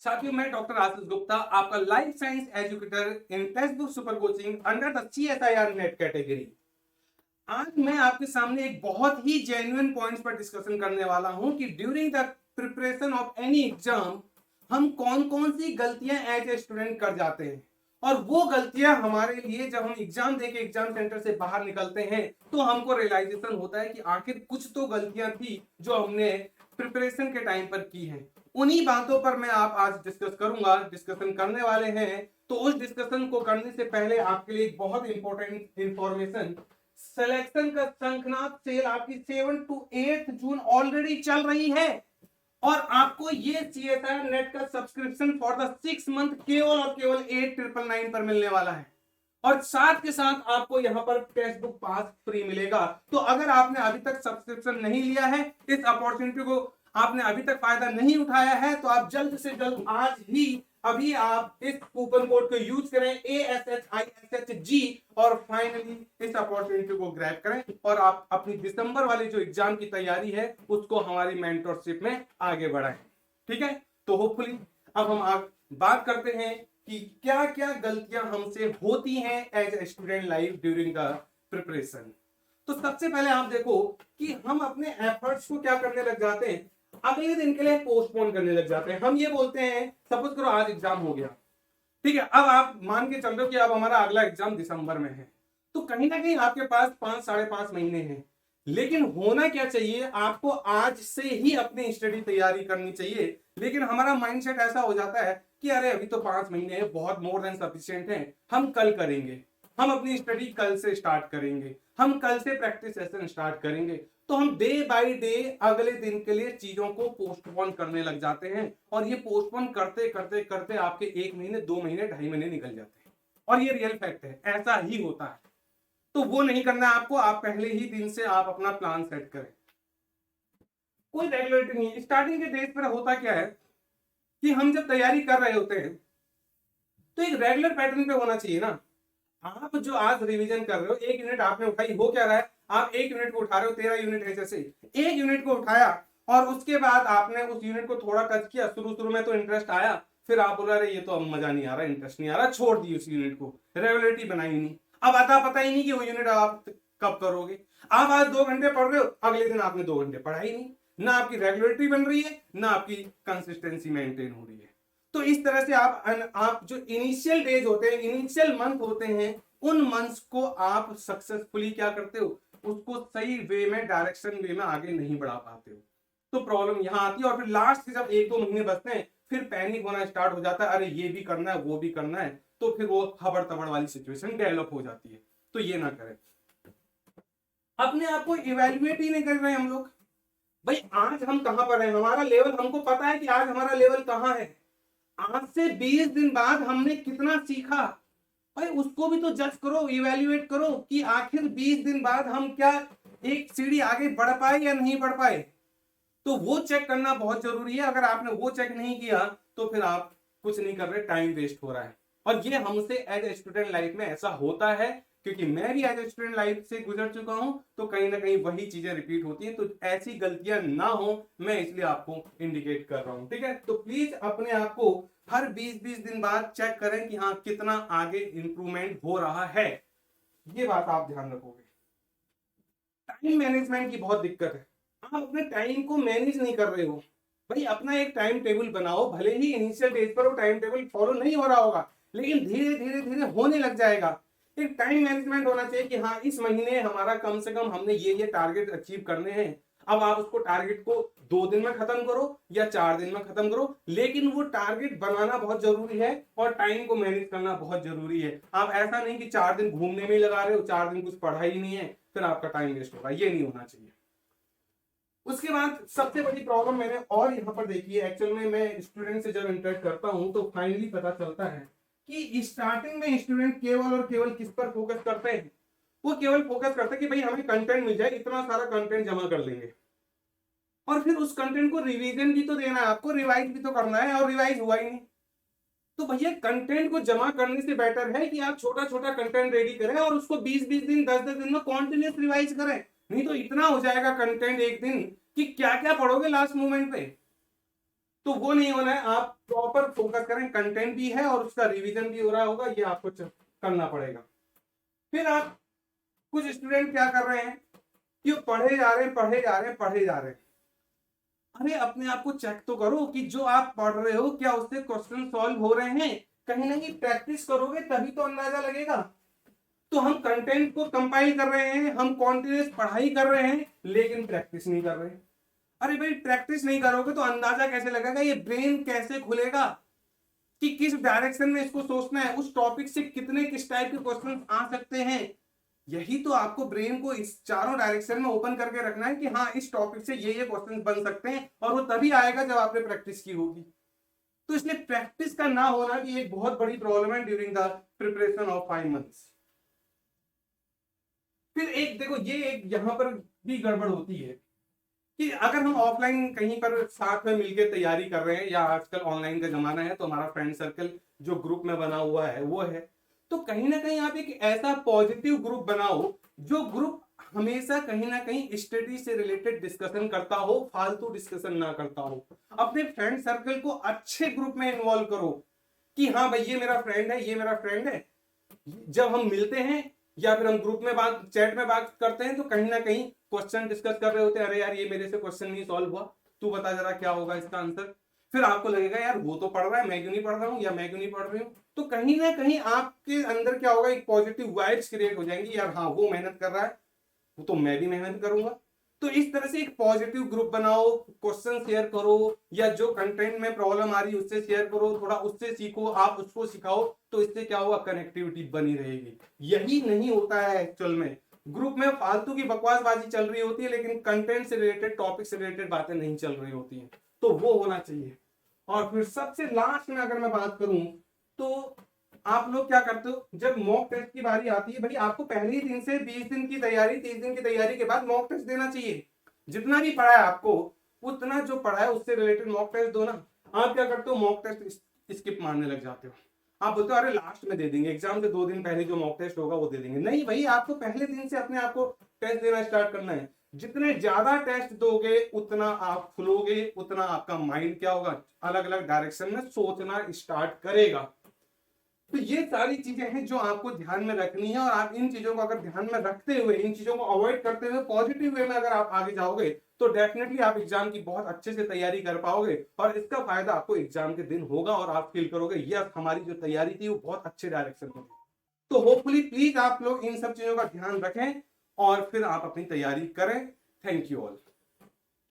साथियों, मैं डॉक्टर आशीष गुप्ता, आपका life science educator in text book super coaching under the CSIR net category. आज मैं आपके सामने एक बहुत ही जेन्युइन पॉइंट्स पर डिस्कशन करने वाला हूं कि during the preparation of any exam हम कौन कौन सी गलतियां एज ए स्टूडेंट कर जाते हैं, और वो गलतियां हमारे लिए जब हम एग्जाम देके एग्जाम सेंटर से बाहर निकलते हैं तो हमको रियलाइजेशन होता है कि आखिर कुछ तो गलतियां थी जो हमने प्रिपरेशन के टाइम पर की हैं। उन्हीं बातों पर मैं आप आज डिस्कशन करने वाले हैं। तो उस डिस्कशन को करने से पहले आपके लिए एक बहुत इंपॉर्टेंट इंफॉर्मेशन, सिलेक्शन का शंखनाद सेल आपकी 7 to 8 जून ऑलरेडी चल रही है, और आपको ये CSIR नेट का सब्सक्रिप्शन फॉर द 6 मंथ केवल और केवल 8,999 पर मिलने वाला है, और साथ के साथ आपको यहाँ पर टेक्स्ट बुक पास फ्री मिलेगा। तो अगर आपने अभी तक सब्सक्रिप्शन नहीं लिया है, इस अपॉर्चुनिटी को आपने अभी तक फायदा नहीं उठाया है, तो आप जल्द से जल्द आज ही अभी आप इस कूपन कोड को यूज करें ASHISHG, और फाइनली इस अपॉर्चुनिटी को ग्रैब करें और आप अपनी दिसंबर वाली जो एग्जाम की तैयारी है उसको हमारी मेंटरशिप में आगे बढ़ाएं। ठीक है, तो होपफुली अब हम बात करते हैं कि क्या क्या गलतियां हमसे होती हैं as a student life during the preparation. तो सबसे पहले आप देखो कि हम अपने एफर्ट्स को क्या करने लग जाते हैं, अगले दिन के लिए पोस्टपोन करने लग जाते हैं। हम ये बोलते हैं, सपोज करो आज एग्जाम हो गया, ठीक है, अब आप मान के चल रहे हो कि अब हमारा अगला एग्जाम दिसंबर में है, तो कहीं ना कहीं आपके पास 5-5.5 महीने हैं। लेकिन होना क्या चाहिए, आपको आज से ही अपनी स्टडी तैयारी करनी चाहिए। लेकिन हमारा माइंडसेट ऐसा हो जाता है कि अरे अभी तो 5 महीने हैं, बहुत मोर देन सफिशिएंट है, हम कल करेंगे, हम अपनी स्टडी कल से स्टार्ट करेंगे, हम कल से प्रैक्टिस सेशन स्टार्ट करेंगे। तो हम डे बाय डे अगले दिन के लिए चीजों को पोस्टपोन करने लग जाते हैं, और ये पोस्टपोन करते करते करते आपके 1 महीने, 2 महीने, 2.5 महीने निकल जाते हैं, और ये रियल फैक्ट है, ऐसा ही होता है। तो वो नहीं करना है आपको, आप पहले ही दिन से आप अपना प्लान सेट करें। कोई रेगुलरिटी नहीं, स्टार्टिंग के डेज पर होता क्या है कि हम जब तैयारी कर रहे होते हैं तो एक रेगुलर पैटर्न पे होना चाहिए ना। आप जो आज रिवीजन कर रहे हो, 1 यूनिट आपने उठाई, हो क्या रहा है, आप 1 यूनिट को उठा रहे हो, 13 यूनिट है, जैसे 1 यूनिट को उठाया और उसके बाद आपने उस यूनिट को थोड़ा टच किया, शुरू शुरू में तो इंटरेस्ट आया, फिर आप बोल रहे ये तो अब मजा नहीं आ रहा, इंटरेस्ट नहीं आ रहा, छोड़ दी उस यूनिट को, रेगुलरिटी बनाई नहीं। अब आता पता ही नहीं कि वो यूनिट आप कब करोगे। आप आज 2 घंटे पढ़ रहे हो, अगले दिन आपने 2 घंटे पढ़ा ही नहीं, ना आपकी रेगुलरिटी बन रही है, ना आपकी कंसिस्टेंसी मेंटेन हो रही है। तो इस तरह से आप जो इनिशियल डेज होते हैं, इनिशियल मंथ होते हैं, उन मंथ्स को आप सक्सेसफुली क्या करते हो, उसको सही वे में, डायरेक्शन वे में आगे नहीं बढ़ा पाते हो। तो प्रॉब्लम यहां आती है, और फिर लास्ट के जब 1-2 महीने बचते हैं, फिर पैनिक होना स्टार्ट हो जाता है, अरे ये भी करना है, वो भी करना है, तो फिर वो हबड़ तबड़ वाली सिचुएशन डेवलप हो जाती है। तो ये ना करें। अपने आप को इवेल्युएट ही नहीं कर रहे हम लोग। भाई आज हम कहां पर हैं, हमारा लेवल, हमको पता है कि आज हमारा लेवल कहां है, आज से 20 दिन बाद हमने कितना सीखा, भाई उसको भी तो जज करो, इवेल्युएट करो कि आखिर 20 दिन बाद हम क्या एक सीढ़ी आगे बढ़ पाए या नहीं बढ़ पाए। तो वो चेक करना बहुत जरूरी है। अगर आपने वो चेक नहीं किया तो फिर आप कुछ नहीं कर रहे, टाइम वेस्ट हो रहा है। और ये हमसे एज ए स्टूडेंट लाइफ में ऐसा होता है, क्योंकि मैं भी एज ए स्टूडेंट लाइफ से गुजर चुका हूं, तो कहीं ना कहीं वही चीजें रिपीट होती हैं। तो ऐसी गलतियां ना हो, मैं इसलिए आपको इंडिकेट कर रहा हूं। ठीक है, तो प्लीज अपने आप को हर 20-20 दिन बाद चेक करें कि हाँ कितना आगे इंप्रूवमेंट हो रहा है। ये बात आप ध्यान रखोगे। टाइम मैनेजमेंट की बहुत दिक्कत है, आप अपने टाइम को मैनेज नहीं कर रहे हो। भाई अपना एक टाइम टेबल बनाओ, भले ही इनिशियल डेज पर वो टाइम टेबल फॉलो नहीं हो रहा होगा, लेकिन धीरे धीरे धीरे होने लग जाएगा। एक टाइम मैनेजमेंट होना चाहिए कि हाँ इस महीने हमारा कम से कम हमने ये टारगेट अचीव करने हैं। अब आप उसको टारगेट को 2 दिन में खत्म करो या 4 दिन में खत्म करो, लेकिन वो टारगेट बनाना बहुत जरूरी है और टाइम को मैनेज करना बहुत जरूरी है। आप ऐसा नहीं कि 4 दिन घूमने में ही लगा रहे हो, 4 दिन कुछ पढ़ा ही नहीं है, फिर आपका टाइम वेस्ट होगा, ये नहीं होना चाहिए। उसके बाद सबसे बड़ी प्रॉब्लम मैंने और यहाँ पर देखी है, एक्चुअल में मैं स्टूडेंट से जब इंटरेक्ट करता हूँ तो फाइनली पता चलता है कि स्टार्टिंग में स्टूडेंट केवल और केवल किस पर फोकस करते हैं, वो केवल फोकस करते हैं कि भाई हमें कंटेंट मिल जाए, इतना सारा कंटेंट जमा कर लेंगे, और फिर उस कंटेंट को रिवीजन भी तो देना है आपको, रिवाइज भी तो करना है, और रिवाइज हुआ ही नहीं। तो भैया कंटेंट को जमा करने से बेटर है कि आप छोटा छोटा कंटेंट रेडी करें और उसको 20-20 दिन, 10-10 दिन में कॉन्टिन्यूस रिवाइज करें। नहीं तो इतना हो जाएगा कंटेंट एक दिन कि क्या क्या पढ़ोगे लास्ट मोमेंट पे। तो वो नहीं होना है। आप प्रॉपर फोकस करें, कंटेंट भी है और उसका रिवीजन भी हो रहा होगा, ये आपको करना पड़ेगा। फिर आप कुछ स्टूडेंट क्या कर रहे हैं कि पढ़े जा रहे हैं पढ़े जा रहे हैं पढ़े जा रहे हैं। अरे अपने आप को चेक तो करो कि जो आप पढ़ रहे हो क्या उससे क्वेश्चन सॉल्व हो रहे हैं। कहीं ना कहीं प्रैक्टिस करोगे तभी तो अंदाजा लगेगा। तो हम कंटेंट को कंपाइल कर रहे हैं, हम कॉन्टिन्यूस पढ़ाई कर रहे हैं, लेकिन प्रैक्टिस नहीं कर रहे। अरे भाई प्रैक्टिस नहीं करोगे तो अंदाजा कैसे लगेगा, ये ब्रेन कैसे खुलेगा कि किस डायरेक्शन में इसको सोचना है, उस टॉपिक से कितने किस टाइप के क्वेश्चन आ सकते हैं। यही तो आपको ब्रेन को इस चारों डायरेक्शन में ओपन करके रखना है कि हाँ इस टॉपिक से ये क्वेश्चन बन सकते हैं, और वो तभी आएगा जब आपने प्रैक्टिस की होगी। तो इसलिए प्रैक्टिस का ना होना भी एक बहुत बड़ी प्रॉब्लम है during the preparation of 5 months. फिर एक देखो ये एक यहां पर भी गड़बड़ होती है कि अगर हम ऑफलाइन कहीं पर साथ में मिलकर तैयारी कर रहे हैं, या आजकल ऑनलाइन का जमाना है तो हमारा फ्रेंड सर्कल जो ग्रुप में बना हुआ है वो है, तो कहीं ना कहीं आप एक ऐसा पॉजिटिव ग्रुप बनाओ जो ग्रुप हमेशा कहीं ना कहीं स्टडी से रिलेटेड डिस्कशन करता हो, फालतू डिस्कशन ना करता हो। अपने फ्रेंड सर्कल को अच्छे ग्रुप में इन्वॉल्व करो कि हाँ भाई ये मेरा फ्रेंड है, ये मेरा फ्रेंड है। जब हम मिलते हैं या फिर हम ग्रुप में बात चैट में बात करते हैं तो कहीं ना कहीं क्वेश्चन डिस्कस कर रहे होते हैं, अरे यार ये मेरे से क्वेश्चन नहीं सॉल्व हुआ, तू बता जरा क्या होगा इसका आंसर। फिर आपको लगेगा यार वो तो पढ़ रहा है, मैं क्यों नहीं पढ़ रहा हूँ, या मैं क्यों नहीं पढ़ रही हूँ। तो कहीं ना कहीं आपके अंदर क्या होगा, एक पॉजिटिव वाइब्स क्रिएट हो जाएंगी, यार हाँ वो मेहनत कर रहा है वो तो मैं भी मेहनत करूंगा। तो इस तरह से एक पॉजिटिव ग्रुप बनाओ, क्वेश्चन शेयर करो, या जो कंटेंट में प्रॉब्लम आ रही है उससे शेयर करो, थोड़ा उससे सीखो, आप उसको सिखाओ। तो इससे क्या होगा, कनेक्टिविटी बनी रहेगी। यही नहीं होता है एक्चुअल में, ग्रुप में फालतू की बकवासबाजी चल रही होती है लेकिन कंटेंट से रिलेटेड, टॉपिक से रिलेटेड बातें नहीं चल रही होती हैं। तो वो होना चाहिए। और फिर सबसे लास्ट में अगर मैं बात करूं तो आप लोग क्या करते हो, जब मॉक टेस्ट की बारी आती है, भाई आपको पहले ही दिन से 20 दिन की तैयारी, 30 दिन की तैयारी के बाद मॉक टेस्ट देना चाहिए। जितना भी पढ़ा है आपको उतना जो पढ़ा है उससे रिलेटेड मॉक टेस्ट दो ना। आप क्या करते हो, मॉक टेस्ट स्किप मारने लग जाते हो। आप बोलते हो अरे लास्ट में दे देंगे, एग्जाम से 2 दिन पहले जो मॉक टेस्ट होगा वो दे देंगे। नहीं भाई, आपको पहले दिन से अपने आप को टेस्ट देना स्टार्ट करना है। जितने ज्यादा टेस्ट दोगे उतना आप खुलोगे, उतना आपका माइंड क्या होगा, अलग अलग डायरेक्शन में सोचना स्टार्ट करेगा। तो ये सारी चीजें हैं जो आपको ध्यान में रखनी है, और आप इन चीजों को अगर ध्यान में रखते हुए, इन चीजों को अवॉइड करते हुए पॉजिटिव वे में अगर आप आगे जाओगे तो डेफिनेटली आप एग्जाम की बहुत अच्छे से तैयारी कर पाओगे, और इसका फायदा आपको एग्जाम के दिन होगा और आप फील करोगे यस हमारी जो तैयारी थी वो बहुत अच्छे डायरेक्शन में थी। तो होपफुली प्लीज आप लोग इन सब चीजों का ध्यान रखें और फिर आप अपनी तैयारी करें। Thank you all.